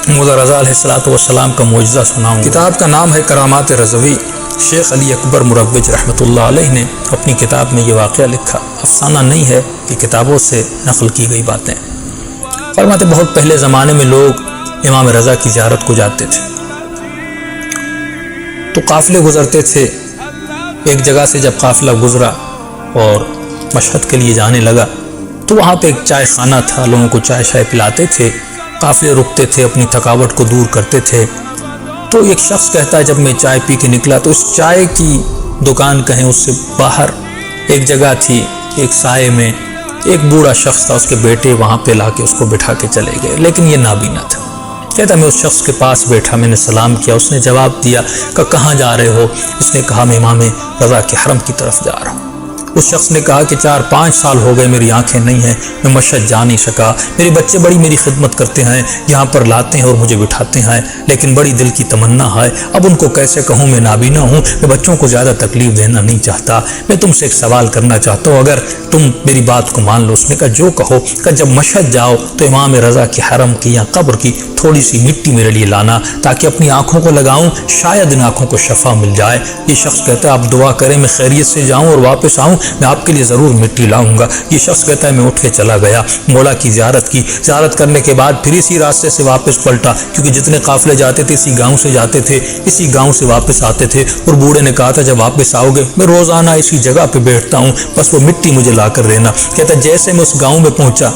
مولا رضا علیہ السلام کا معجزہ سناؤں۔ کتاب کا نام ہے کرامات رضوی۔ شیخ علی اکبر مروج رحمۃ اللہ علیہ نے اپنی کتاب میں یہ واقعہ لکھا، افسانہ نہیں ہے، کہ کتابوں سے نقل کی گئی باتیں۔ فرماتے بہت پہلے زمانے میں لوگ امام رضا کی زیارت کو جاتے تھے تو قافلے گزرتے تھے۔ ایک جگہ سے جب قافلہ گزرا اور مشہد کے لیے جانے لگا تو وہاں پہ ایک چائے خانہ تھا، لوگوں کو چائے شائے پلاتے تھے، قافلے رکتے تھے، اپنی تھکاوٹ کو دور کرتے تھے۔ تو ایک شخص کہتا ہے جب میں چائے پی کے نکلا تو اس چائے کی دکان کہیں اس سے باہر ایک جگہ تھی، ایک سائے میں ایک بوڑھا شخص تھا، اس کے بیٹے وہاں پہ لا کے اس کو بٹھا کے چلے گئے، لیکن یہ نابینا تھا۔ کہتا میں اس شخص کے پاس بیٹھا، میں نے سلام کیا، اس نے جواب دیا کہ کہاں جا رہے ہو؟ اس نے کہا میں امام رضا کے حرم کی طرف جا رہا ہوں۔ اس شخص نے کہا کہ 4-5 سال ہو گئے میری آنکھیں نہیں ہیں، میں مشہد جا نہیں سکا، میرے بچے بڑی میری خدمت کرتے ہیں، یہاں پر لاتے ہیں اور مجھے بٹھاتے ہیں، لیکن بڑی دل کی تمنا ہے، اب ان کو کیسے کہوں میں نابینا ہوں، میں بچوں کو زیادہ تکلیف دینا نہیں چاہتا، میں تم سے ایک سوال کرنا چاہتا ہوں، اگر تم میری بات کو مان لو۔ اس نے کہا جو کہو، کہ جب مشہد جاؤ تو امام رضا کے حرم کی یا قبر کی تھوڑی سی مٹی میرے لیے لانا تاکہ اپنی آنکھوں کو لگاؤں، شاید ان آنکھوں کو شفا مل جائے۔ یہ شخص کہتا ہے آپ دعا کریں میں خیریت سے جاؤں اور واپس آؤں، میں آپ کے لیے ضرور مٹی لاؤں گا۔ یہ شخص کہتا ہے میں اٹھ کے چلا گیا، مولا کی زیارت کی، زیارت کرنے کے بعد پھر اسی راستے سے واپس پلٹا، کیونکہ جتنے قافلے جاتے تھے اسی گاؤں سے جاتے تھے، اسی گاؤں سے واپس آتے تھے، اور بوڑھے نے کہا تھا جب واپس آؤ گے میں روزانہ اسی جگہ پہ بیٹھتا ہوں، بس وہ مٹی مجھے لا کر دینا۔ کہتا جیسے میں اس گاؤں میں پہنچا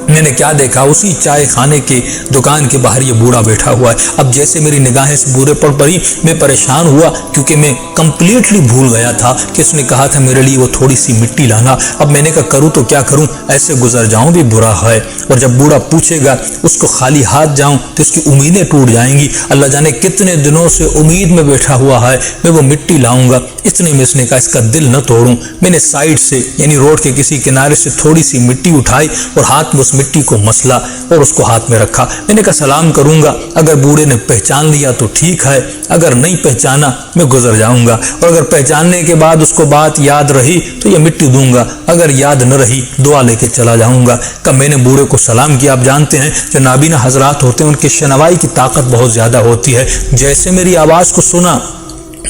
میں نے کیا دیکھا، اسی چائے خانے کے دکان کے باہر یہ بوڑھا بیٹھا ہوا ہے۔ اب جیسے میری نگاہیں سے بورے پر پڑی میں پریشان ہوا، کیونکہ میں کمپلیٹلی بھول گیا تھا کہ اس نے کہا تھا میرے لیے وہ تھوڑی سی مٹی لانا۔ اب میں نے کہا کروں تو کیا کروں، ایسے گزر جاؤں بھی برا ہے، اور جب بوڑھا پوچھے گا اس کو خالی ہاتھ جاؤں تو اس کی امیدیں ٹوٹ جائیں گی، اللہ جانے کتنے دنوں سے امید میں بیٹھا ہوا ہے، میں وہ مٹی لاؤں گا۔ اتنے میں اس نے کہا اس کا دل نہ توڑوں۔ میں نے سائڈ سے یعنی روڈ کے کسی کنارے سے تھوڑی سی مٹی اٹھائی اور ہاتھ میں اس مٹی کو مسلا اور اس کو ہاتھ میں رکھا۔ میں نے کہا سلام کروں گا، اگر بوڑھے نے پہچان لیا تو ٹھیک ہے، اگر نہیں پہچانا میں گزر جاؤں گا، اور اگر پہچاننے کے بعد اس کو بات یاد رہی تو یہ مٹی دوں گا، اگر یاد نہ رہی دعا لے کے چلا جاؤں گا۔ کہ میں نے بوڑھے کو سلام کیا۔ آپ جانتے ہیں جو نابینا حضرات ہوتے ہیں ان کی شنوائی کی طاقت بہت زیادہ ہوتی ہے۔ جیسے میری آواز کو سنا،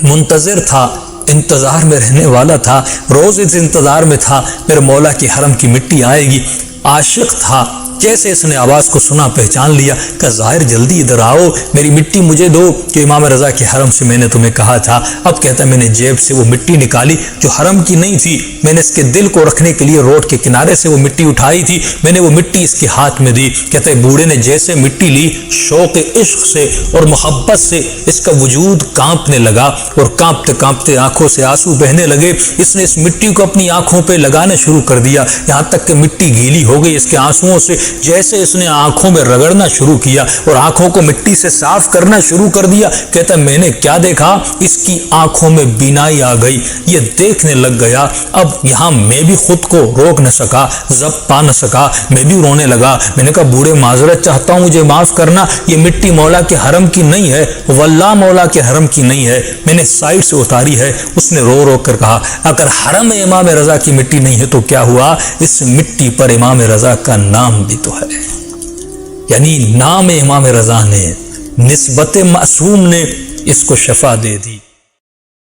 منتظر تھا، انتظار میں رہنے والا تھا، روز اس انتظار میں تھا میرے مولا کی حرم کی مٹی آئے گی، عاشق تھا۔ جیسے اس نے آواز کو سنا پہچان لیا کہ ظاہر جلدی ادھر آؤ، میری مٹی مجھے دو کہ امام رضا کے حرم سے میں نے تمہیں کہا تھا۔ اب کہتا ہے میں نے جیب سے وہ مٹی نکالی جو حرم کی نہیں تھی، میں نے اس کے دل کو رکھنے کے لیے روڈ کے کنارے سے وہ مٹی اٹھائی تھی، میں نے وہ مٹی اس کے ہاتھ میں دی۔ کہتا ہے بوڑھے نے جیسے مٹی لی، شوق عشق سے اور محبت سے اس کا وجود کانپنے لگا، اور کانپتے کانپتے آنکھوں سے آنسو بہنے لگے۔ اس نے اس مٹی کو اپنی آنکھوں پہ لگانا شروع کر دیا، یہاں تک کہ مٹی گیلی ہو گئی اس کے آنسوؤں سے۔ جیسے اس نے آنکھوں میں رگڑنا شروع کیا اور آنکھوں کو مٹی سے صاف کرنا شروع کر دیا، کہتا میں نے کیا دیکھا، اس کی آنکھوں میں بینائی آ گئی، یہ دیکھنے لگ گیا۔ اب یہاں میں بھی خود کو روک نہ سکا، ضبط پا نہ سکا، میں بھی رونے لگا۔ میں نے کہا بوڑھے معذرت چاہتا ہوں، مجھے معاف کرنا، یہ مٹی مولا کے حرم کی نہیں ہے، واللہ مولا کے حرم کی نہیں ہے، میں نے سائڈ سے اتاری ہے۔ اس نے رو رو کر کہا اگر حرم امام رضا کی مٹی نہیں ہے تو کیا ہوا، اس مٹی پر امام رضا کا نام بھی تو ہے، یعنی نام امام رضا نے، نسبت معصوم نے اس کو شفا دے دی۔